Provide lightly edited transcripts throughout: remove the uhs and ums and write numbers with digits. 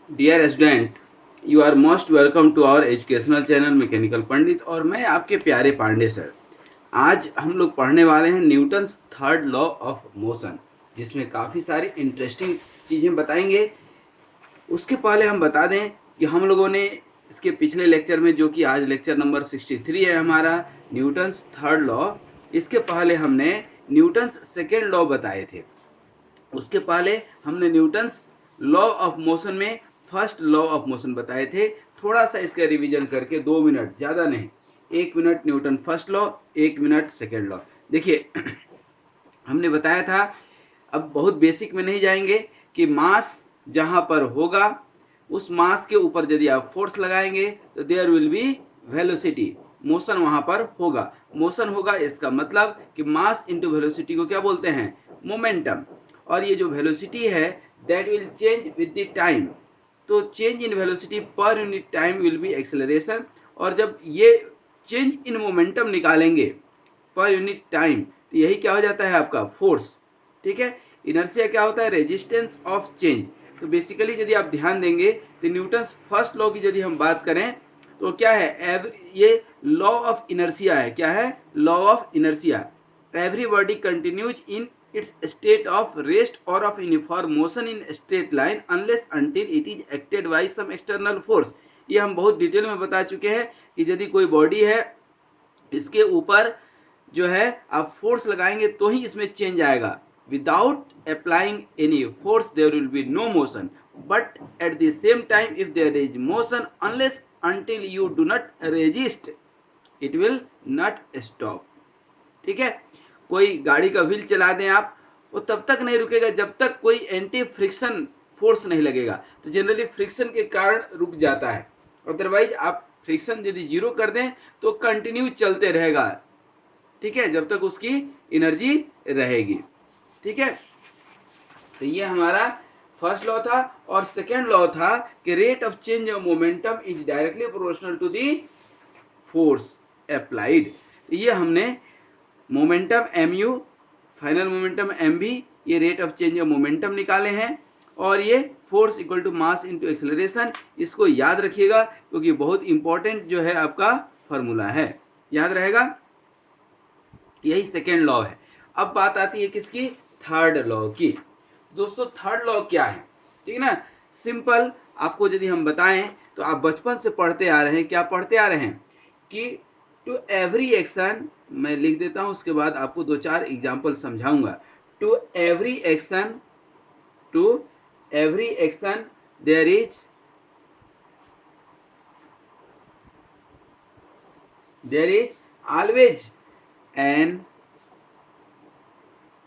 Dear student, you are most welcome to our educational channel mechanical Pandit और मैं आपके प्यारे पांडे सर। आज हम लोग पढ़ने वाले हैं Newton's third law of motion, जिसमें काफ़ी सारी इंटरेस्टिंग चीज़ें बताएंगे। उसके पहले हम बता दें कि हम लोगों ने इसके पिछले लेक्चर में, जो कि आज लेक्चर नंबर 63 है हमारा, न्यूटन्स थर्ड लॉ, इसके पहले हमने न्यूटन्स सेकेंड लॉ बताए थे। उसके पहले हमने न्यूटन्स लॉ ऑफ मोशन में फर्स्ट लॉ ऑफ मोशन बताए थे। थोड़ा सा इसका रिवीजन करके 2 मिनट, ज़्यादा नहीं, 1 minute Newton first law, 1 minute second law. देखिए हमने बताया था, अब बहुत बेसिक में नहीं जाएंगे, कि मास जहाँ पर होगा उस मास के ऊपर यदि आप फोर्स लगाएंगे तो there will be velocity, motion वहाँ पर होगा। मोशन होगा इसका मतलब कि मास इंटू वेलोसिटी को क्या बोलते हैं? मोमेंटम। और ये जो वेलोसिटी है that will change with the time. तो चेंज इन वेलोसिटी पर unit time will be acceleration. और जब ये चेंज इन मोमेंटम निकालेंगे पर यूनिट टाइम, तो यही क्या हो जाता है आपका? फोर्स। ठीक है। इनर्शिया क्या होता है? Resistance of change. तो बेसिकली यदि आप ध्यान देंगे तो न्यूटन्स फर्स्ट लॉ की यदि हम बात करें तो क्या है? ये लॉ ऑफ इनर्शिया है। क्या है? Law of inertia. Every body continues in its state of rest or of uniform motion in straight line unless until it is acted by some external force। ये हम बहुत डिटेल में बता चुके हैं कि यदि कोई बॉडी है, इसके ऊपर जो है आप फोर्स लगाएंगे तो ही इसमें चेंज आएगा। Without applying any force there will be no motion, but at the same time if there is motion unless until you do not resist it will not stop। ठीक है। कोई गाड़ी का व्हील चला दें आप, वो तब तक नहीं रुकेगा जब तक कोई एंटी फ्रिक्शन फोर्स नहीं लगेगा। तो जनरली फ्रिक्शन के कारण रुक जाता है, अदरवाइज आप फ्रिक्शन यदि जीरो कर दें तो कंटिन्यू चलते रहेगा। ठीक है, जब तक उसकी एनर्जी रहेगी। ठीक है। तो ये हमारा फर्स्ट लॉ था। और सेकेंड लॉ था कि rate of change of momentum is directly proportional to the force applied. ये हमने momentum m u, final momentum m भी, ये rate of change of momentum निकाले हैं। और ये force equal to mass into acceleration. इसको याद रखिएगा क्योंकि बहुत इंपॉर्टेंट जो है आपका फॉर्मूला है, याद रहेगा। यही सेकेंड लॉ है। अब बात आती है किसकी? थर्ड लॉ की। दोस्तों थर्ड लॉ क्या है? ठीक है ना। सिंपल आपको यदि हम बताएं तो आप बचपन से पढ़ते आ रहे हैं। क्या पढ़ते आ रहे हैं? कि टू एवरी एक्शन, मैं लिख देता हूं, उसके बाद आपको 2-4 एग्जाम्पल समझाऊंगा। To every action, to every action there is always an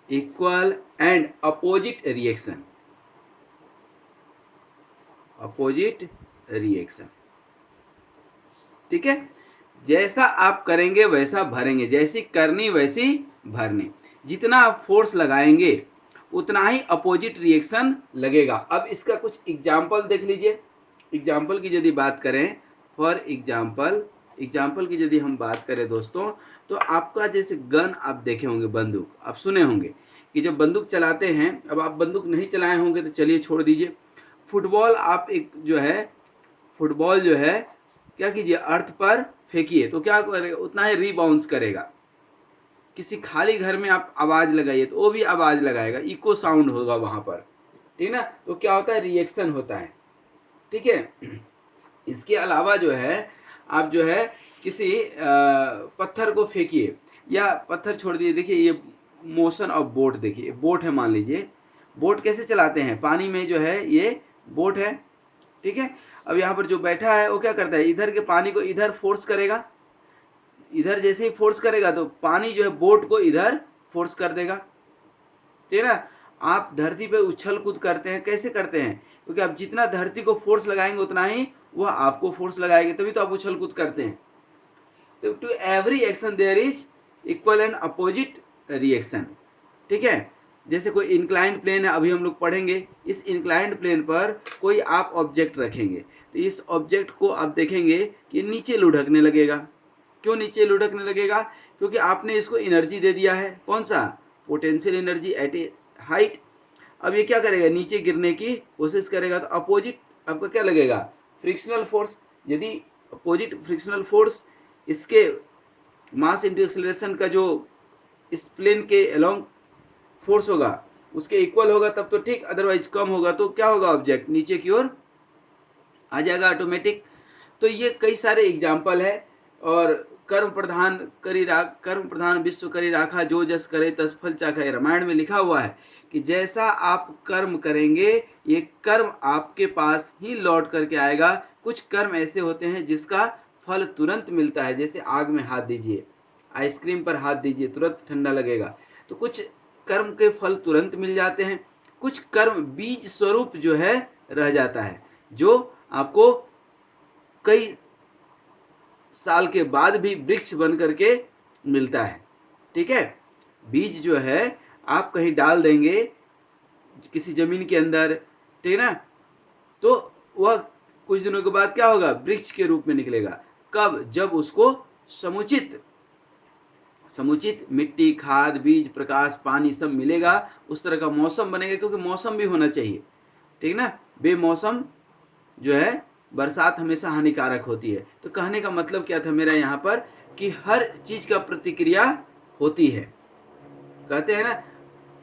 equal and opposite reaction. Opposite reaction. ठीक है। जैसा आप करेंगे वैसा भरेंगे, जैसी करनी वैसी भरनी। जितना आप फोर्स लगाएंगे उतना ही अपोजिट रिएक्शन लगेगा। अब इसका कुछ एग्जाम्पल देख लीजिए। एग्जाम्पल की यदि बात करें, फॉर एग्जाम्पल की यदि हम बात करें दोस्तों, तो आपका जैसे गन आप देखे होंगे, बंदूक आप सुने होंगे कि जब बंदूक चलाते हैं, अब आप बंदूक नहीं चलाए होंगे तो चलिए छोड़ दीजिए। फुटबॉल आप एक जो है, फुटबॉल जो है, क्या कीजिए, अर्थ पर फेंकिए तो क्या करेगा? उतना ही रीबाउंस करेगा। किसी खाली घर में आप आवाज़ लगाइए तो वो भी आवाज़ लगाएगा, इको साउंड होगा वहाँ पर। ठीक ना। तो क्या होता है? रिएक्शन होता है। ठीक है। इसके अलावा जो है, आप जो है किसी पत्थर को फेंकिए, या पत्थर छोड़ दिए। देखिए ये मोशन ऑफ बोट, देखिए बोट है, मान लीजिए बोट कैसे चलाते हैं? पानी में जो है ये बोट है। ठीक है। अब यहाँ पर जो बैठा है वो क्या करता है? इधर के पानी को इधर फोर्स करेगा, इधर जैसे ही फोर्स करेगा तो पानी जो है बोट को इधर फोर्स कर देगा। ठीक है ना। आप धरती पे उछल कूद करते हैं, कैसे करते हैं? क्योंकि आप जितना धरती को फोर्स लगाएंगे उतना ही वह आपको फोर्स लगाएगी, तभी तो आप उछल कूद करते हैं। तो to every action there is equal and opposite reaction. ठीक है। जैसे कोई इंक्लाइंड प्लेन है, अभी हम लोग पढ़ेंगे। इस इंक्लाइंड प्लेन पर कोई आप ऑब्जेक्ट रखेंगे तो इस ऑब्जेक्ट को आप देखेंगे कि नीचे लुढ़कने लगेगा। क्यों नीचे लुढ़कने लगेगा? क्योंकि आपने इसको एनर्जी दे दिया है। कौन सा? Potential energy at A height. अब ये क्या करेगा? नीचे गिरने की कोशिश करेगा। तो अपोजिट आपका क्या लगेगा, फ्रिक्शनल फोर्स। यदि अपोजिट फ्रिक्शनल फोर्स इसके मास इंटू एक्सेलरेशन का जो इस प्लेन के अलोंग फोर्स होगा उसके इक्वल होगा तब तो ठीक, अदरवाइज कम होगा तो क्या होगा, ऑब्जेक्ट नीचे की ओर आ जाएगा ऑटोमेटिक। तो ये कई सारे एग्जाम्पल है। और कर्म प्रधान विश्व करी राखा, जो जस करे तस फल चाखा, रामायण में लिखा हुआ है कि जैसा आप कर्म करेंगे ये कर्म आपके पास ही लौट करके आएगा। कुछ कर्म ऐसे होते हैं जिसका फल तुरंत मिलता है, जैसे आग में हाथ दीजिए, आइसक्रीम पर हाथ दीजिए, तुरंत ठंडा लगेगा। तो कुछ कर्म के फल तुरंत मिल जाते हैं, कुछ कर्म बीज स्वरूप जो है रह जाता है, जो आपको कई साल के बाद भी वृक्ष बन करके मिलता है। ठीक है, बीज जो है आप कहीं डाल देंगे किसी जमीन के अंदर, ठीक है ना, तो वह कुछ दिनों के बाद क्या होगा, वृक्ष के रूप में निकलेगा। कब, जब उसको समुचित मिट्टी, खाद, बीज, प्रकाश, पानी सब मिलेगा, उस तरह का मौसम बनेगा, क्योंकि मौसम भी होना चाहिए, ठीक ना। बेमौसम जो है बरसात हमेशा हानिकारक होती है। तो कहने का मतलब क्या था मेरा यहाँ पर, कि हर चीज का प्रतिक्रिया होती है। कहते हैं ना,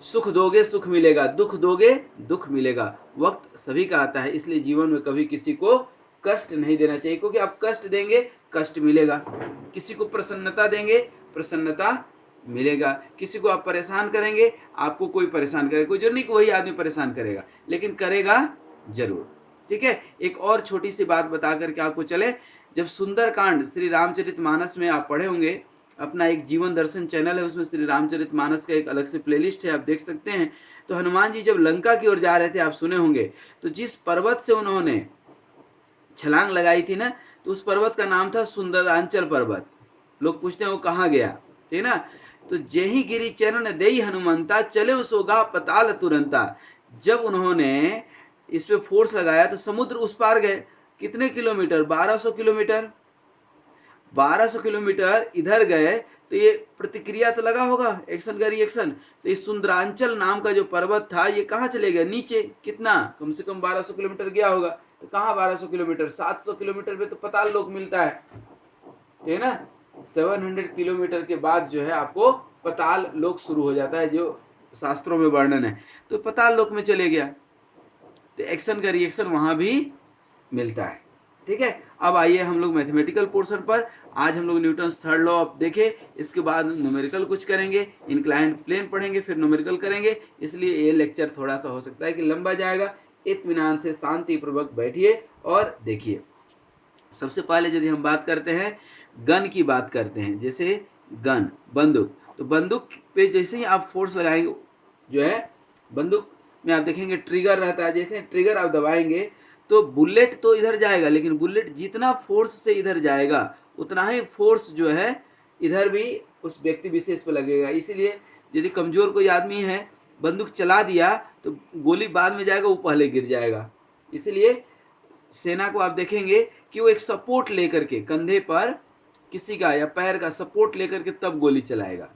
सुख दोगे सुख मिलेगा, दुख दोगे दुख मिलेगा। वक्त सभी का आता है, इसलिए जीवन में कभी किसी को कष्ट नहीं देना चाहिए, क्योंकि आप कष्ट देंगे कष्ट मिलेगा। किसी को प्रसन्नता देंगे प्रसन्नता मिलेगा। किसी को आप परेशान करेंगे आपको कोई परेशान करेगा, कोई जरूर नहीं कि वही आदमी परेशान करेगा, लेकिन करेगा जरूर। ठीक है, एक और छोटी सी बात बता करके आपको चले। जब सुंदरकांड श्री रामचरितमानस में आप पढ़े होंगे, अपना एक जीवन दर्शन चैनल है, उसमें श्री रामचरितमानस का एक अलग से प्लेलिस्ट है, आप देख सकते हैं। तो हनुमान जी जब लंका की ओर जा रहे थे, आप सुने होंगे, तो जिस पर्वत से उन्होंने छलांग लगाई थी ना, तो उस पर्वत का नाम था सुंदरांचल पर्वत। लोग पूछते हैं वो कहाँ गया, ठीक ना। तो जेहि गिरी चरण देई हनुमंता, चले उसोगा पताल तुरंता। जब उन्होंने इस पे फोर्स लगाया तो समुद्र उस पार गए। कितने किलोमीटर, 1200 किलोमीटर। 1200 किलोमीटर इधर गए तो ये प्रतिक्रिया तो लगा होगा, एक्शन का रिएक्शन। तो इस सुंदरांचल नाम का जो पर्वत था ये कहाँ चले गया, नीचे। कितना, कम से कम 1200 किलोमीटर गया होगा। तो कहाँ 1200 किलोमीटर, 700 किलोमीटर पे तो पताल लोक मिलता है, ठीक है ना। 700 किलोमीटर के बाद जो है आपको पताल लोक शुरू हो जाता है, जो शास्त्रों में वर्णन है। तो पताल लोक में चले गया, तो एक्शन का रिएक्शन वहां भी मिलता है। ठीक है, अब आइए हम लोग मैथमेटिकल पोर्शन पर। आज हम लोग न्यूटन थर्ड लॉ ऑफ देखे, इसके बाद न्यूमेरिकल कुछ करेंगे, इंक्लाइंड प्लेन पढ़ेंगे, फिर न्यूमेरिकल करेंगे। इसलिए ये लेक्चर थोड़ा सा हो सकता है कि लंबा जाएगा। इत्मीनान से शांतिपूर्वक बैठिए और देखिए। सबसे पहले यदि हम बात करते हैं, गन की बात करते हैं, जैसे गन, बंदूक। तो बंदूक पे जैसे ही आप फोर्स लगाएंगे, जो है बंदूक में आप देखेंगे ट्रिगर रहता है, जैसे ट्रिगर आप दबाएंगे तो बुलेट तो इधर जाएगा, लेकिन बुलेट जितना फोर्स से इधर जाएगा उतना ही फोर्स जो है इधर भी उस व्यक्ति विशेष पर लगेगा। इसीलिए यदि कमजोर कोई आदमी है, बंदूक चला दिया तो गोली बाद में जाएगा, वो पहले गिर जाएगा। इसलिए सेना को आप देखेंगे कि वो एक सपोर्ट लेकर के, कंधे पर किसी का या पैर का सपोर्ट लेकर के तब गोली चलाएगा,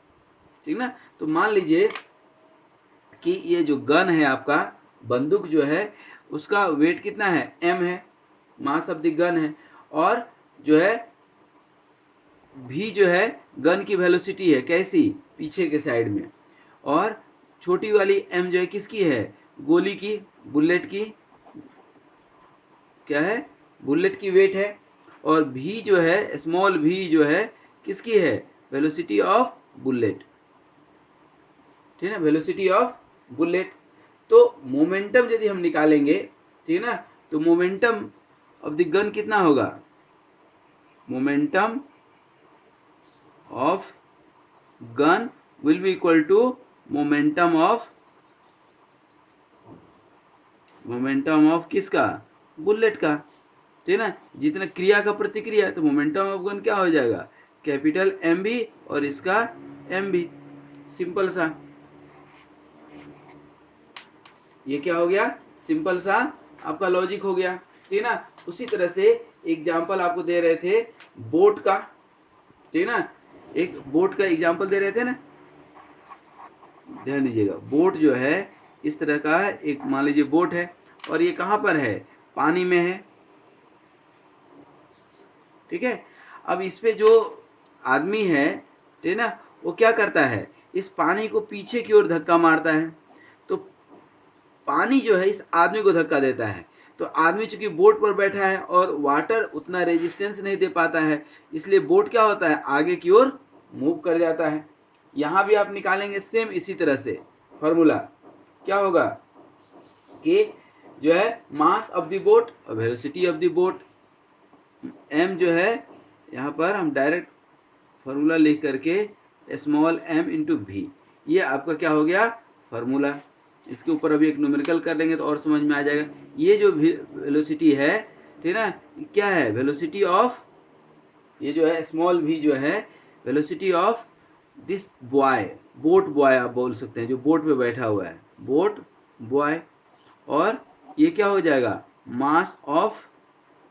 ठीक ना। तो मान लीजिए कि ये जो गन है आपका, बंदूक जो है उसका वेट कितना है, m है, मास ऑफ द गन है। और जो है v जो है गन की वेलोसिटी है, कैसी, पीछे के साइड में। और छोटी वाली m जो है किसकी है, गोली की, बुलेट की, क्या है, बुलेट की वेट है। और v जो है, स्मॉल v जो है किसकी है, वेलोसिटी ऑफ बुलेट, ठीक है ना, वेलोसिटी ऑफ बुलेट। तो मोमेंटम यदि हम निकालेंगे, ठीक है ना, तो मोमेंटम ऑफ द गन कितना होगा, momentum of gun will be equal to momentum of किसका, बुलेट का, ठीक है ना। जितना क्रिया का प्रतिक्रिया, तो मोमेंटम ऑफ गन क्या हो जाएगा, कैपिटल एम बी और इसका एम बी। सिंपल सा, ये क्या हो गया, सिंपल सा आपका लॉजिक हो गया, ठीक है ना। उसी तरह से एग्जाम्पल आपको दे रहे थे बोट का, ठीक है ना, एक बोट का एग्जाम्पल दे रहे थे ना, ध्यान दीजिएगा। बोट जो है इस तरह का एक, मान लीजिए बोट है और ये कहाँ पर है, पानी में है, ठीक है। अब इस पे जो आदमी है, ठीक है ना, वो क्या करता है, इस पानी को पीछे की ओर धक्का मारता है, तो पानी जो है इस आदमी को धक्का देता है। तो आदमी चूंकि बोट पर बैठा है और वाटर उतना रेजिस्टेंस नहीं दे पाता है, इसलिए बोट क्या होता है, आगे की ओर मूव कर जाता है। यहां भी आप निकालेंगे सेम इसी तरह से फॉर्मूला, क्या होगा कि जो है मास ऑफ द बोट और velocity of the boat, m जो है यहाँ पर हम डायरेक्ट फॉर्मूला लिख करके स्मॉल m इंटू वी, ये आपका क्या हो गया फॉर्मूला। इसके ऊपर अभी एक न्यूमेरिकल कर लेंगे तो और समझ में आ जाएगा। ये जो वेलोसिटी है, ठीक है ना, क्या है, वेलोसिटी ऑफ, ये जो है स्मॉल v जो है velocity of this boy, boat boy आप बोल सकते हैं, जो बोट पे बैठा हुआ है, बोट बॉय। और ये क्या हो जाएगा, मास ऑफ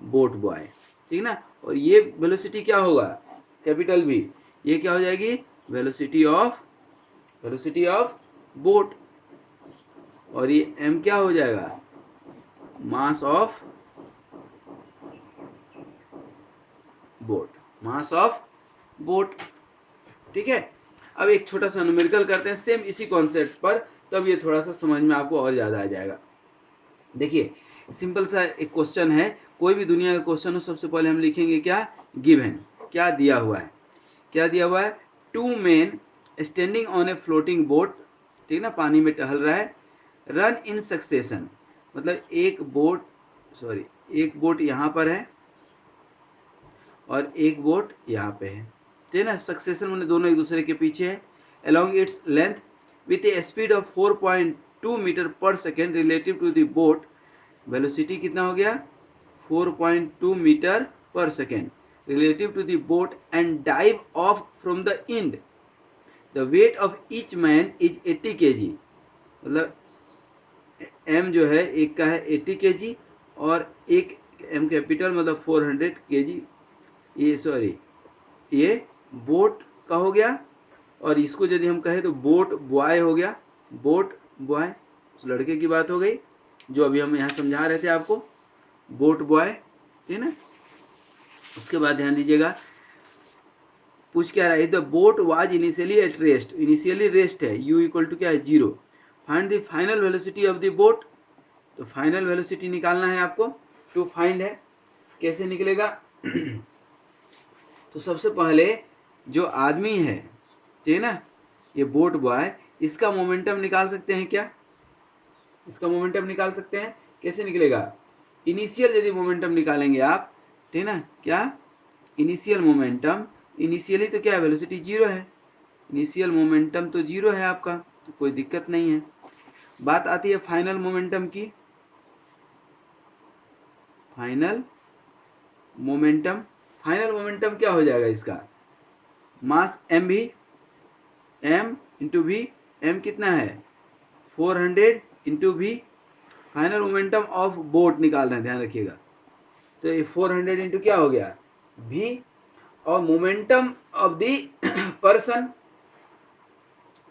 बोट बॉय, ठीक ना। और ये वेलोसिटी क्या होगा, कैपिटल V, ये क्या हो जाएगी, वेलोसिटी ऑफ बोट। और ये m क्या हो जाएगा, mass of boat, mass of boat, ठीक है। अब एक छोटा सा न्यूमेरिकल करते हैं सेम इसी कॉन्सेप्ट पर, तब ये थोड़ा सा समझ में आपको और ज़्यादा आ जाएगा। देखिए सिंपल सा एक क्वेश्चन है, कोई भी दुनिया का क्वेश्चन हो, सबसे पहले हम लिखेंगे क्या, गिवन, क्या दिया हुआ है, क्या दिया हुआ है, 2 men standing on a floating boat, ठीक ना, पानी में टहल रहा है, रन इन सक्सेशन, मतलब एक बोट यहाँ पर है और एक बोट यहाँ पे है, ठीक है ना, सक्सेशन मैंने दोनों एक दूसरे के पीछे है, along its length with a speed of 4.2 metre per second relative to the boat, velocity कितना हो गया 4.2 metre per second relative to the boat, and dive off from the end, the weight of each man is 80 kg, मतलब m जो है एक का है 80 kg और एक m कैपिटल मतलब 400 kg, ये बोट का हो गया। और इसको यदि हम कहें तो बोट बॉय हो गया, बोट बॉय, उस लड़के की बात हो गई जो अभी हम यहाँ समझा रहे थे आपको, बोट बॉय, ठीक है ना। उसके बाद ध्यान दीजिएगा, पूछ क्या रहा है, the boat was initially at rest, initially rest है, u इक्वल टू क्या है 0, find the final velocity of the boat, तो फाइनल वेलोसिटी निकालना है आपको, टू फाइंड है, कैसे निकलेगा तो सबसे पहले जो आदमी है, ठीक है ना, ये बोट बॉय, इसका मोमेंटम निकाल सकते हैं क्या, इसका मोमेंटम निकाल सकते हैं, कैसे निकलेगा, इनिशियल यदि मोमेंटम निकालेंगे आप, ठीक है ना, क्या इनिशियल मोमेंटम, इनिशियली तो क्या है वेलोसिटी 0 है, इनिशियल मोमेंटम तो 0 है आपका, तो कोई दिक्कत नहीं है। बात आती है फाइनल मोमेंटम की, फाइनल मोमेंटम क्या हो जाएगा इसका, मास m भी, m इंटू वी, m कितना है 400 into v, final momentum of boat निकाल रहे हैं, ध्यान रखिएगा, तो ये 400 इंटू क्या हो गया v, और मोमेंटम ऑफ द पर्सन,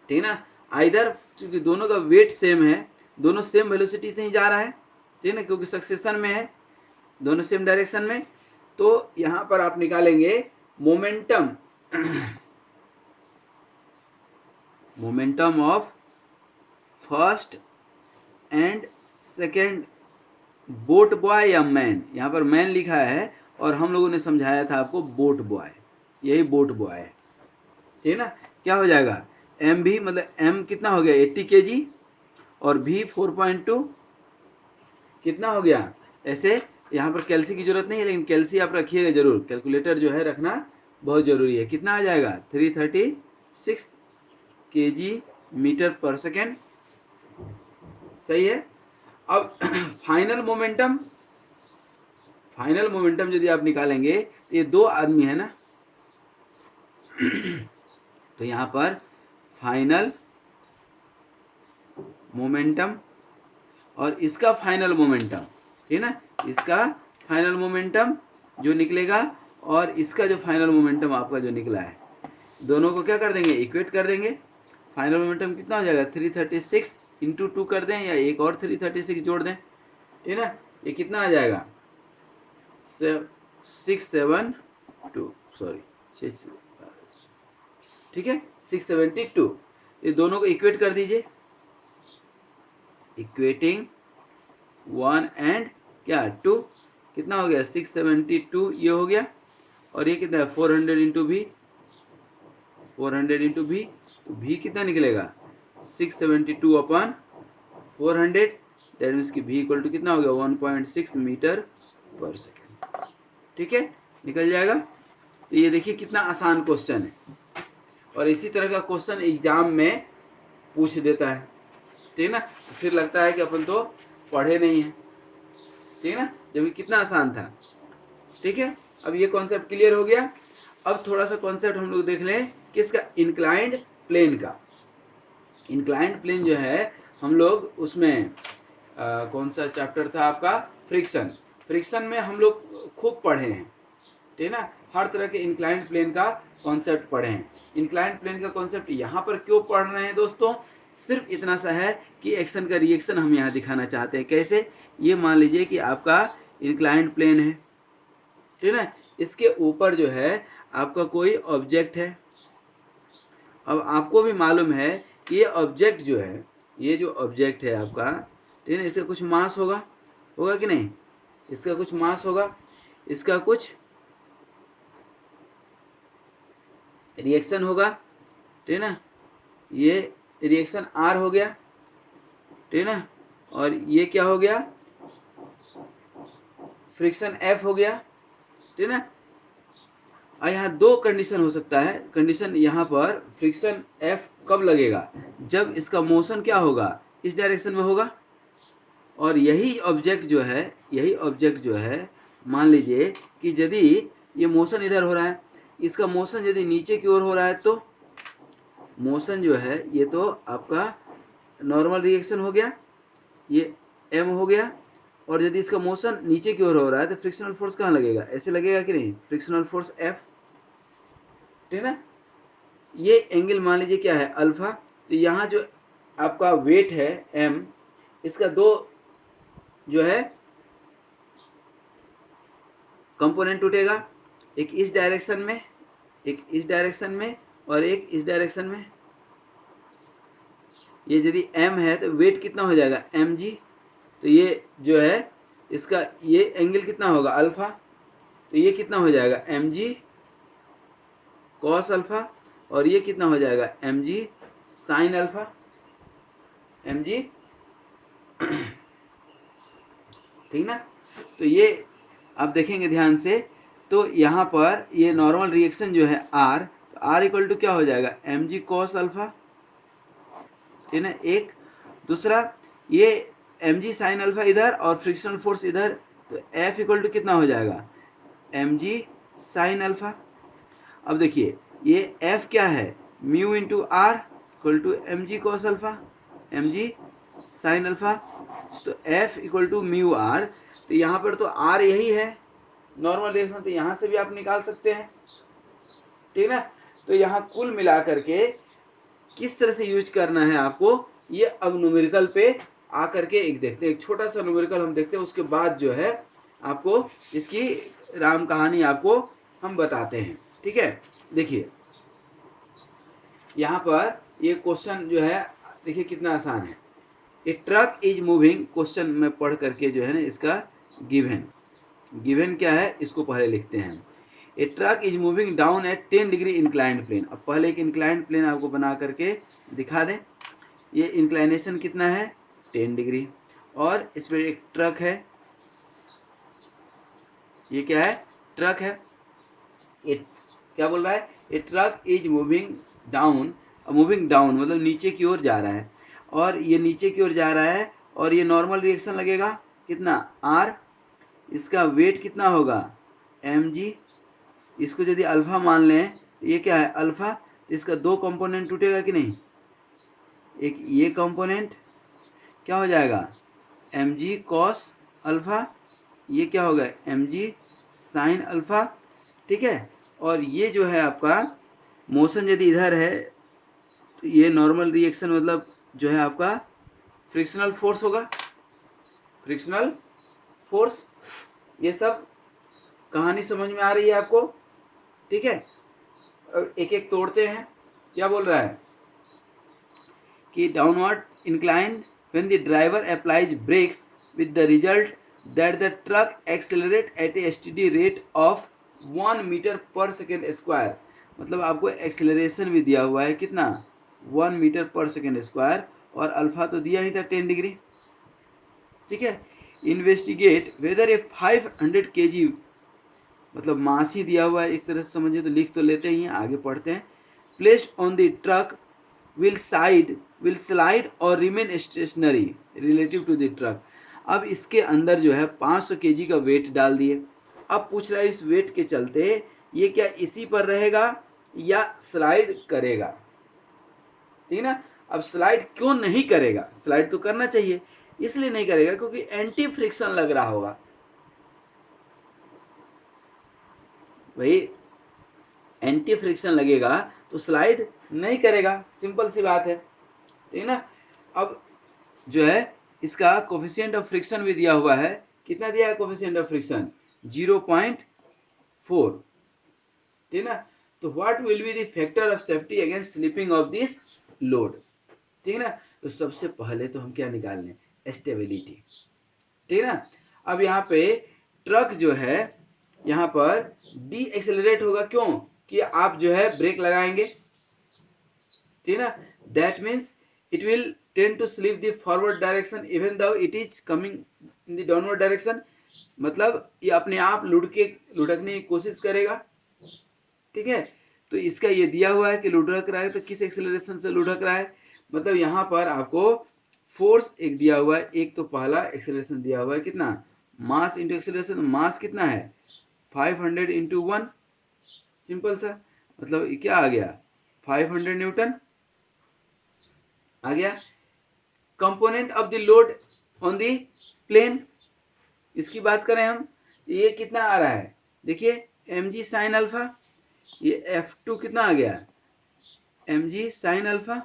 ठीक है ना, आइदर क्योंकि दोनों का वेट सेम है, दोनों सेम वेलोसिटी से ही जा रहा है, ठीक है ना, क्योंकि सक्सेशन में है, दोनों सेम डायरेक्शन में, तो यहां पर आप निकालेंगे momentum of first and second boat boy या मैन, यहाँ पर मैन लिखा है और हम लोगों ने समझाया था आपको बोट बॉय, यही बोट बॉय है, ठीक है ना। क्या हो जाएगा m भी, मतलब m कितना हो गया 80 kg और v 4.2 कितना हो गया, ऐसे यहाँ पर कैल्सी की जरूरत नहीं है, लेकिन कैल्सी आप रखिएगा जरूर, कैलकुलेटर जो है रखना बहुत जरूरी है। कितना आ जाएगा 336 kg मीटर पर सेकेंड, सही है। अब फाइनल मोमेंटम यदि आप निकालेंगे तो ये दो आदमी है ना तो यहाँ पर फाइनल मोमेंटम और इसका फाइनल मोमेंटम, ठीक है ना, इसका फाइनल मोमेंटम जो निकलेगा और इसका जो फाइनल मोमेंटम आपका जो निकला है, दोनों को क्या कर देंगे, इक्वेट कर देंगे। फाइनल मोमेंटम कितना हो जाएगा 336 इंटू 2 कर दें या एक और 336 जोड़ दें, ठीक है ना, ये कितना आ जाएगा 672, सॉरी, ठीक है 672। ये दोनों को इक्वेट कर दीजिए, इक्वेटिंग 1 एंड क्या 2, कितना हो गया 672, ये हो गया। और ये कितना है 400 इंटू भी, 400 इंटू भी, तो भी कितना निकलेगा 672 अपॉन 400, दैट मीन्स की भी इक्वल टू कितना हो गया 1.6 मीटर पर सेकेंड। ठीक है, निकल जाएगा। तो ये देखिए कितना आसान क्वेश्चन है, और इसी तरह का क्वेश्चन एग्जाम में पूछ देता है, ठीक है ना। तो फिर लगता है कि अपन तो पढ़े नहीं हैं, ठीक है ना, जबकि कितना आसान था। ठीक है, अब ये कॉन्सेप्ट क्लियर हो गया। अब थोड़ा सा कॉन्सेप्ट हम लोग देख लें किसका, इंक्लाइंड प्लेन का। इंक्लाइंड प्लेन जो है हम लोग उसमें कौन सा चैप्टर था आपका, फ्रिक्शन। फ्रिक्शन में हम लोग खूब पढ़े हैं, ठीक है ना, हर तरह के इंक्लाइंड प्लेन का कॉन्सेप्ट पढ़े हैं। इंक्लाइंड प्लेन का कॉन्सेप्ट यहाँ पर क्यों पढ़ रहे हैं दोस्तों, सिर्फ इतना सा है कि एक्शन का रिएक्शन हम यहाँ दिखाना चाहते हैं। कैसे, ये मान लीजिए कि आपका इंक्लाइंड प्लेन है, ठीक है ना, इसके ऊपर जो है आपका कोई ऑब्जेक्ट है। अब आपको भी मालूम है कि ये ऑब्जेक्ट जो है, ये जो ऑब्जेक्ट है आपका, ठीक है ना, इसका कुछ मास होगा, होगा कि नहीं, इसका कुछ मास होगा, इसका कुछ रिएक्शन होगा, ठीक है ना, ये रिएक्शन आर हो गया, ठीक है ना, और ये क्या हो गया फ्रिक्शन एफ हो गया, ठीक है ना। और यहाँ दो कंडीशन हो सकता है। कंडीशन यहाँ पर फ्रिक्शन एफ कब लगेगा, जब इसका मोशन क्या होगा, इस डायरेक्शन में होगा। और यही ऑब्जेक्ट जो है, यही ऑब्जेक्ट जो है, मान लीजिए कि यदि ये मोशन इधर हो रहा है, इसका मोशन यदि नीचे की ओर हो रहा है, तो मोशन जो है ये तो आपका नॉर्मल रिएक्शन हो गया, ये एम हो गया। और यदि इसका मोशन नीचे की ओर हो रहा है तो फ्रिक्शनल फोर्स कहाँ लगेगा, ऐसे लगेगा कि नहीं, फ्रिक्शनल फोर्स एफ, ठीक है ना। ये एंगल मान लीजिए क्या है अल्फा। तो यहाँ जो आपका वेट है एम, इसका दो जो है कंपोनेंट टूटेगा, एक इस डायरेक्शन में, एक इस डायरेक्शन में, और एक इस डायरेक्शन में। ये यदि m है तो वेट कितना हो जाएगा mg। तो ये जो है इसका ये एंगल कितना होगा अल्फा, तो ये कितना हो जाएगा mg cos अल्फा, और ये कितना हो जाएगा mg sin अल्फा, mg ठीक ना। तो ये आप देखेंगे ध्यान से, तो यहाँ पर ये नॉर्मल रिएक्शन जो है r, तो r इक्वल टू क्या हो जाएगा mg cos अल्फा, ठीक है। एक दूसरा ये mg sin अल्फा इधर और फ्रिक्शनल फोर्स इधर, तो F इक्वल टू कितना हो जाएगा mg sin अल्फा। अब देखिए ये F क्या है, mu into R equal to mg cos alpha, mg sin alpha. तो F equal to mu R, तो यहाँ पर तो R यही है नॉर्मल रिएक्शन, तो यहाँ से भी आप निकाल सकते हैं, ठीक है ना। तो यहाँ कुल मिला करके किस तरह से यूज करना है आपको, ये अब न्यूमेरिकल पे आकर के एक देखते हैं, एक छोटा सा न्यूमेरिकल हम देखते हैं, उसके बाद जो है आपको इसकी राम कहानी आपको हम बताते हैं, ठीक है। देखिए यहाँ पर ये क्वेश्चन जो है देखिए कितना आसान है। A truck is moving, question में पढ़ करके जो है ना इसका गिवन क्या है इसको पहले लिखते हैं। A truck is moving down at 10 degree inclined plane. अब पहले एक इंक्लाइंड प्लेन आपको बना करके दिखा दें। ये इंक्लाइनेशन कितना है 10 डिग्री, और इस पर एक ट्रक है, ये क्या है ट्रक है। ये क्या बोल रहा है, a truck is moving down, moving down मतलब नीचे की ओर जा रहा है, और ये नीचे की ओर जा रहा है, और ये नॉर्मल रिएक्शन लगेगा कितना आर, इसका वेट कितना होगा mg, इसको यदि अल्फा मान लें, ये क्या है अल्फा, इसका दो कंपोनेंट टूटेगा कि नहीं, एक ये कंपोनेंट क्या हो जाएगा mg cos अल्फा, ये क्या होगा mg sin अल्फा, ठीक है। और ये जो है आपका मोशन यदि इधर है, तो ये नॉर्मल रिएक्शन मतलब जो है आपका फ्रिक्शनल फोर्स होगा, फ्रिक्शनल फोर्स। ये सब कहानी समझ में आ रही है आपको? ठीक है, एक एक तोड़ते हैं। क्या बोल रहा है कि downward incline when the driver applies brakes with the result that the truck accelerate at a study rate of 1 metre per second square. मतलब आपको एक्सेलरेशन भी दिया हुआ है कितना, 1 मीटर पर सेकेंड स्क्वायर, और अल्फा तो दिया ही था 10 डिग्री। ठीक है, इन्वेस्टिगेट वेदर ए 500 kg, मतलब मास ही दिया हुआ है एक तरह से समझिए, तो लिख तो लेते ही हैं, आगे पढ़ते हैं। Placed on the truck will slide और remain stationary relative to the truck. अब इसके अंदर जो है 500 kg का वेट डाल दिए। अब पूछ रहा है इस वेट के चलते ये क्या इसी पर रहेगा या स्लाइड करेगा? ठीक है ना। अब स्लाइड क्यों नहीं करेगा? स्लाइड तो करना चाहिए, इसलिए नहीं करेगा क्योंकि एंटी फ्रिक्शन लग रहा होगा। भाई एंटी फ्रिक्शन लगेगा तो स्लाइड नहीं करेगा, सिंपल सी बात है। ठीक है ना। अब जो है इसका कोफिशिएंट ऑफ फ्रिक्शन भी दिया हुआ है। कितना दिया है कोफिशिएंट ऑफ फ्रिक्शन? 0.4। ठीक है ना। तो what will be the factor of safety against slipping of this load? ठीक है ना। तो सबसे पहले तो हम क्या निकाल लें? स्टेबिलिटी। ठीक है ना। अब यहाँ पे ट्रक जो है यहाँ पर डी एक्सेलरेट होगा, क्यों? कि आप जो है ब्रेक लगाएंगे। ठीक है ना। That means it will tend to slip the forward direction even though it is coming in the downward direction. मतलब ये अपने आप लुढ़कने की कोशिश करेगा। ठीक है, तो इसका ये दिया हुआ है कि लुढ़क रहा है, तो किस एक्सेलरेशन से लुढ़क रहा है? मतलब यहाँ पर आपको फोर्स एक दिया हुआ है, एक तो पहला एक्सेलरेशन दिया हुआ है कितना, मास इंटू एक्सेलरेशन। मास कितना है? 500 इंटू 1, सिंपल सा। मतलब ये क्या आ गया? 500 न्यूटन आ गया। Component of the load on the plane, इसकी बात करें हम, ये कितना आ रहा है? देखिए mg साइन अल्फा, ये F2 कितना आ गया? mg sine alpha.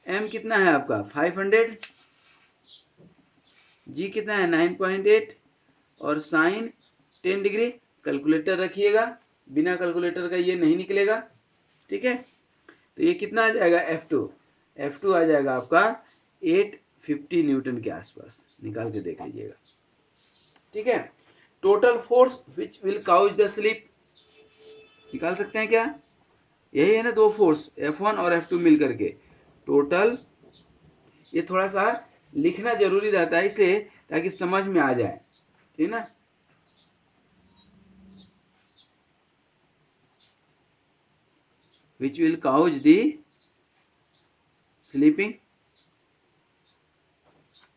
m कितना है आपका? 500, g कितना है? 9.8, और साइन 10 डिग्री। कैलकुलेटर रखिएगा, बिना कैलकुलेटर का ये नहीं निकलेगा। ठीक है, तो ये कितना आ जाएगा? F2 आ जाएगा आपका 850 न्यूटन के आसपास। निकाल के देख लीजिएगा। ठीक है, total force which will cause the slip, निकाल सकते हैं क्या? यही है ना, दो फोर्स F1 और F2 मिल करके टोटल। ये थोड़ा सा लिखना जरूरी रहता है इसलिए, ताकि समझ में आ जाए। ठीक है ना। which will cause the sleeping,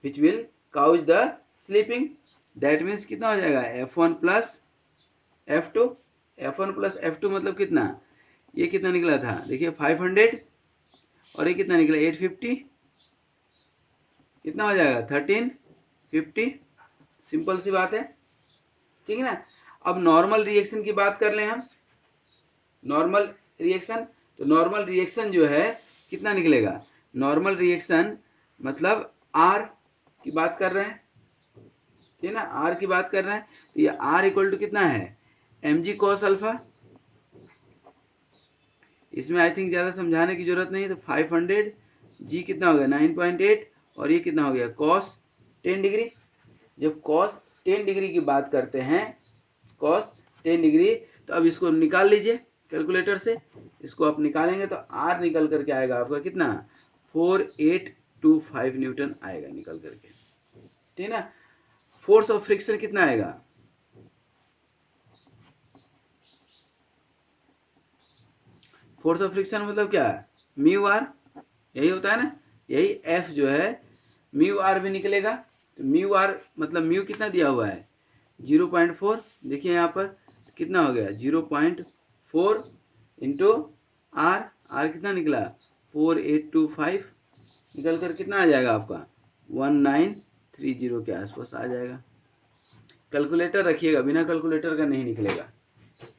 which will cause the sleeping, that means कितना हो जाएगा? F1 plus F2। F1 plus F2 मतलब कितना? ये कितना निकला था? देखिए 500, और ये कितना निकला? 850। कितना हो जाएगा? 1350। सिंपल सी बात है। ठीक है ना। अब नॉर्मल रिएक्शन की बात कर लें हम। नॉर्मल रिएक्शन, तो नॉर्मल रिएक्शन जो है कितना निकलेगा? नॉर्मल रिएक्शन मतलब आर की बात कर रहे हैं। ठीक है ना, आर की बात कर रहे हैं, तो ये आर इक्वल टू कितना है? mg cos alpha. इसमें आई थिंक ज़्यादा समझाने की जरूरत नहीं। तो 500, g कितना हो गया? 9.8, और ये कितना हो गया? cos 10 degree. जब cos 10 डिग्री की बात करते हैं, cos 10 डिग्री, तो अब इसको निकाल लीजिए कैलकुलेटर से। इसको आप निकालेंगे तो आर निकल करके आएगा आपका कितना? 4825 न्यूटन आएगा निकल करके। ठीक है ना। फोर्स ऑफ फ्रिक्शन कितना आएगा? फोर्स ऑफ फ्रिक्शन मतलब क्या है? म्यू आर, यही होता है ना। यही एफ जो है म्यू आर भी निकलेगा। तो म्यू आर मतलब म्यू कितना दिया हुआ है? 0.4। देखिए यहाँ पर कितना हो गया? 0.4 इंटू आर। आर कितना निकला? 4825। निकल कर कितना आ जाएगा आपका? 1930 के आसपास आ जाएगा। कैलकुलेटर रखिएगा, बिना कैलकुलेटर का नहीं निकलेगा।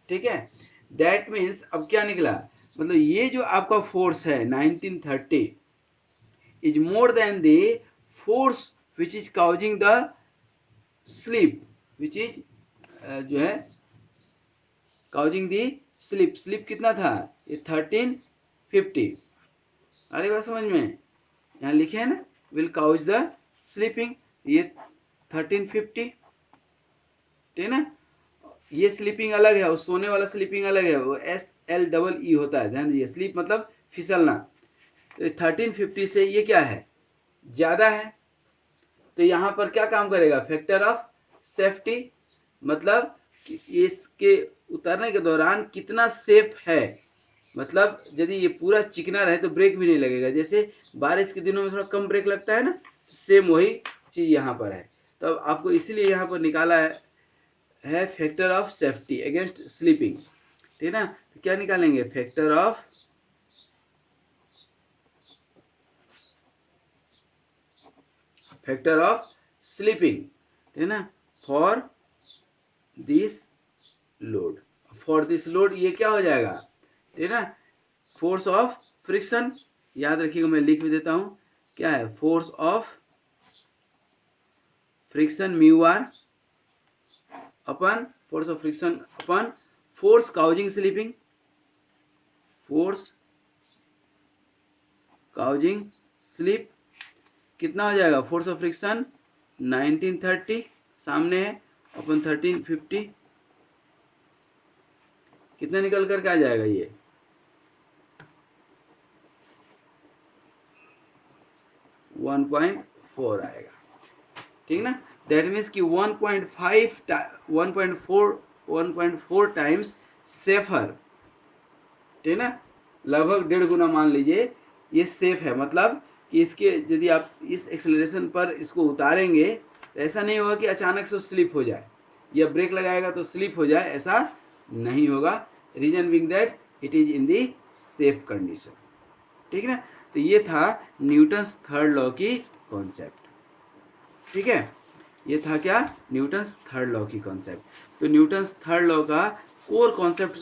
ठीक है, दैट मीन्स अब क्या निकला? मतलब ये जो आपका फोर्स है 1930 is more than the force which is causing the sleep which is जो है काउजिंग दी स्लीप। स्लीप कितना था ये 1350। अरे बात समझ में, यहाँ लिखे है ना विल काउज द स्लीपिंग, ये 1350, ठीक है ना। ये स्लीपिंग अलग है और सोने वाला स्लीपिंग अलग है, वो SLEE होता है, ध्यान दीजिए। स्लीप मतलब फिसलना। तो 1350 से ये क्या है, ज्यादा है, तो यहाँ पर क्या काम करेगा, फैक्टर ऑफ सेफ्टी, मतलब कि इसके उतरने के दौरान कितना सेफ है। मतलब यदि ये पूरा चिकना रहे तो ब्रेक भी नहीं लगेगा, जैसे बारिश के दिनों में थोड़ा कम ब्रेक लगता है ना, सेम वही चीज यहाँ पर है। तो अब आपको इसीलिए यहाँ पर निकाला है factor of safety against sleeping, ठीक है ना। तो क्या निकालेंगे, फैक्टर ऑफ स्लीपिंग, ठीक है ना, for this load. For this load ये क्या हो जाएगा, ठीक है ना, फोर्स ऑफ फ्रिक्शन, याद रखिएगा मैं लिख भी देता हूं, क्या है, force of friction mu R upon force of friction upon force causing slipping, force causing slip कितना हो जाएगा, फोर्स ऑफ फ्रिक्शन 1930 सामने है अपन 1350, कितना निकल कर के आ जाएगा, ये 1.4 आएगा, ठीक ना। दैट मीन्स कि 1.4 टाइम्स सेफर, ठीक ना, लगभग 1.5 गुना मान लीजिए ये सेफ है। मतलब कि इसके यदि आप इस एक्सेलरेशन पर इसको उतारेंगे तो ऐसा नहीं होगा कि अचानक से स्लिप हो जाए या ब्रेक लगाएगा तो स्लिप हो जाए, ऐसा नहीं होगा। Reason being that it is in the safe condition, ठीक है ना। तो ये था न्यूटन्स थर्ड लॉ की कॉन्सेप्ट, ठीक है। ये था क्या, न्यूटन्स थर्ड लॉ की कॉन्सेप्ट। तो न्यूटन्स थर्ड लॉ का कोर कॉन्सेप्ट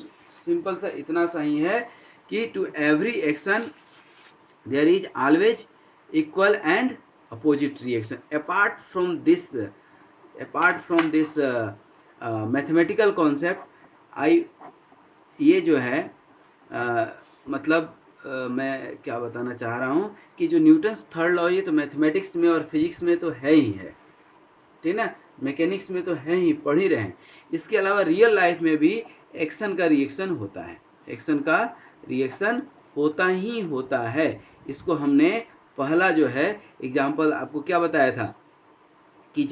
सिंपल सा इतना सा ही है कि to every action there is always equal and opposite reaction. Apart from this mathematical concept, I ये जो है मतलब मैं क्या बताना चाह रहा हूँ कि जो न्यूटन्स थर्ड लॉ ये तो मैथमेटिक्स में और फिजिक्स में तो है ही है, ठीक ना, मैकेनिक्स में तो है ही, पढ़ ही रहे हैं। इसके अलावा रियल लाइफ में भी एक्शन का रिएक्शन होता है, एक्शन का रिएक्शन होता ही होता है। इसको हमने पहला जो है एग्जाम्पल आपको क्या बताया था कि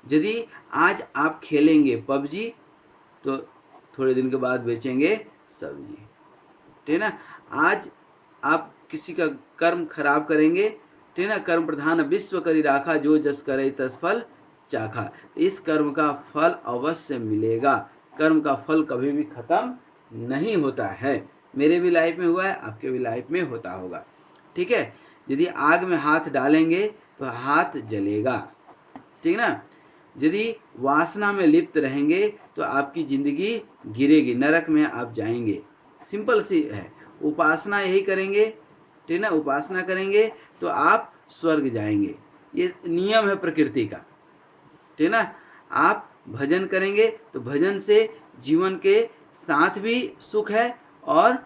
यदि आज आप खेलेंगे पबजी तो थोड़े दिन के बाद बेचेंगे सब्जी, ठीक है ना। आज आप किसी का कर्म खराब करेंगे, ठीक है ना, कर्म प्रधान विश्व करी राखा, जो जस करे तस फल चाखा। इस कर्म का फल अवश्य मिलेगा, कर्म का फल कभी भी खत्म नहीं होता है। मेरे भी लाइफ में हुआ है, आपके भी लाइफ में होता होगा, ठीक है। यदि आग में हाथ डालेंगे तो हाथ जलेगा, ठीक ना। यदि वासना में लिप्त रहेंगे तो आपकी जिंदगी गिरेगी, नरक में आप जाएंगे, सिंपल सी है। उपासना यही करेंगे, ठीक ना, उपासना करेंगे तो आप स्वर्ग जाएंगे, ये नियम है प्रकृति का, ठीक ना। आप भजन करेंगे तो भजन से जीवन के साथ भी सुख है और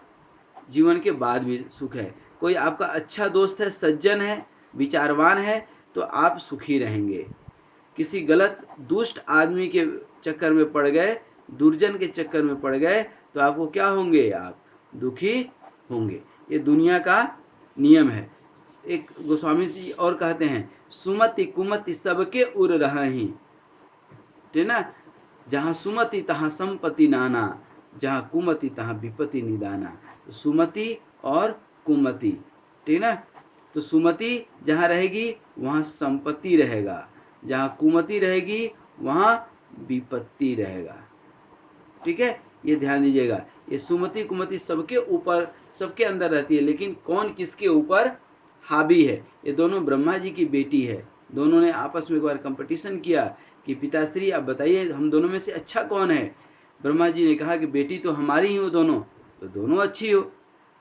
जीवन के बाद भी सुख है। कोई आपका अच्छा दोस्त है, सज्जन है, विचारवान है तो आप सुखी रहेंगे। किसी गलत दुष्ट आदमी के चक्कर में पड़ गए, दुर्जन के चक्कर में पड़ गए तो आपको क्या होंगे, आप दुखी होंगे। ये दुनिया का नियम है। एक गोस्वामी जी और कहते हैं, सुमति कुमति सबके उर रही, ठीक ना, जहाँ सुमति तहाँ संपत्ति नाना, जहाँ कुमति तहाँ विपत्ति निदाना। तो सुमति और कुमति, ठीक ना। तो सुमति जहाँ रहेगी वहाँ संपत्ति रहेगा, जहाँ कुमति रहेगी वहाँ विपत्ति रहेगा, ठीक है। ये ध्यान दीजिएगा, ये सुमति कुमति सबके ऊपर, सबके अंदर रहती है, लेकिन कौन किसके ऊपर हावी है। ये दोनों ब्रह्मा जी की बेटी है, दोनों ने आपस में एक बार कंपटीशन किया कि पिताश्री आप बताइए हम दोनों में से अच्छा कौन है। ब्रह्मा जी ने कहा कि बेटी तो हमारी ही हो दोनों, तो दोनों अच्छी हो।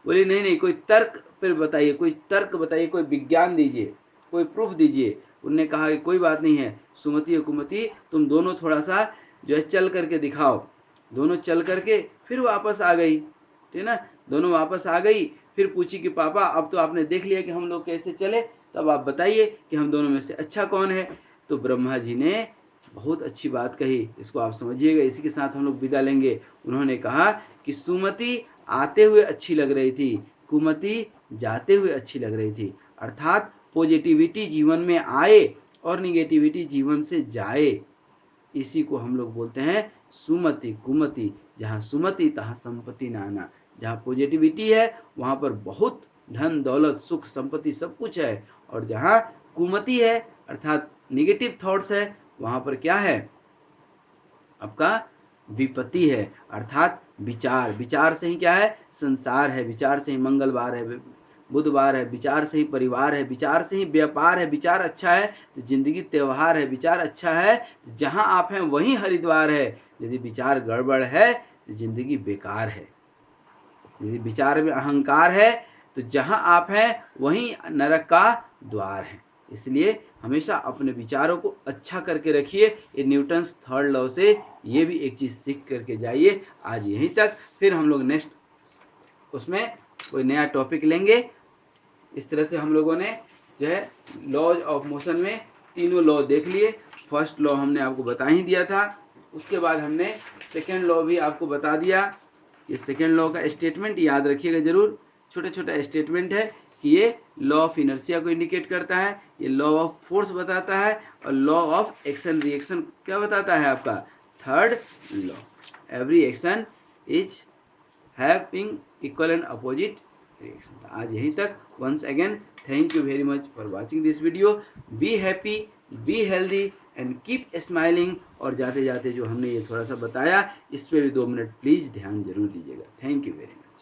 बोली नहीं नहीं, कोई तर्क पर बताइए, कोई तर्क बताइए, कोई विज्ञान दीजिए, कोई प्रूफ दीजिए। उनने कहा कि कोई बात नहीं है, सुमति और कुमति तुम दोनों थोड़ा सा जो है चल करके दिखाओ। दोनों चल करके फिर वापस आ गई, ठीक है ना, दोनों वापस आ गई। फिर पूछी कि पापा अब तो आपने देख लिया कि हम लोग कैसे चले, तो अब आप बताइए कि हम दोनों में से अच्छा कौन है। तो ब्रह्मा जी ने बहुत अच्छी बात कही, इसको आप समझिएगा, इसी के साथ हम लोग विदा लेंगे। उन्होंने कहा कि सुमति आते हुए अच्छी लग रही थी, कुमति जाते हुए अच्छी लग रही थी। अर्थात पॉजिटिविटी जीवन में आए और निगेटिविटी जीवन से जाए, इसी को हम लोग बोलते हैं सुमति कुमति। जहाँ सुमति तहाँ संपत्ति नाना। जहाँ पॉजिटिविटी है वहाँ पर बहुत धन दौलत सुख संपत्ति सब कुछ है, और जहाँ कुमति है अर्थात निगेटिव थॉट्स है वहाँ पर क्या है, आपका विपत्ति है। अर्थात विचार, विचार से ही क्या है, संसार है, विचार से ही मंगलवार है, बुधवार है, विचार से ही परिवार है, विचार से ही व्यापार है। विचार अच्छा है तो जिंदगी त्योहार है, विचार अच्छा है तो जहाँ आप हैं वहीं हरिद्वार है। यदि विचार गड़बड़ है तो जिंदगी बेकार है। यदि विचार में अहंकार है तो जहाँ आप हैं वहीं नरक का द्वार है। इसलिए हमेशा अपने विचारों को अच्छा करके रखिए। ये न्यूटन्स थर्ड लॉ से ये भी एक चीज़ सीख करके जाइए। आज यहीं तक, फिर हम लोग नेक्स्ट उसमें कोई नया टॉपिक लेंगे। इस तरह से हम लोगों ने जो है लॉज ऑफ मोशन में तीनों लॉ देख लिए। फर्स्ट लॉ हमने आपको बता ही दिया था, उसके बाद हमने सेकेंड लॉ भी आपको बता दिया। ये सेकेंड लॉ का स्टेटमेंट याद रखिएगा जरूर, छोटा छोटा स्टेटमेंट है कि ये लॉ ऑफ इनर्शिया को इंडिकेट करता है, ये लॉ ऑफ फोर्स बताता है, और लॉ ऑफ एक्शन रिएक्शन क्या बताता है, आपका third law. Every action is having equal and opposite reaction. आज यहीं तक। Once again thank you very much for watching this video. Be happy, be healthy and keep smiling. और जाते जाते जो हमने ये थोड़ा सा बताया इस पर भी 2 मिनट प्लीज़ ध्यान जरूर दीजिएगा। Thank you very much.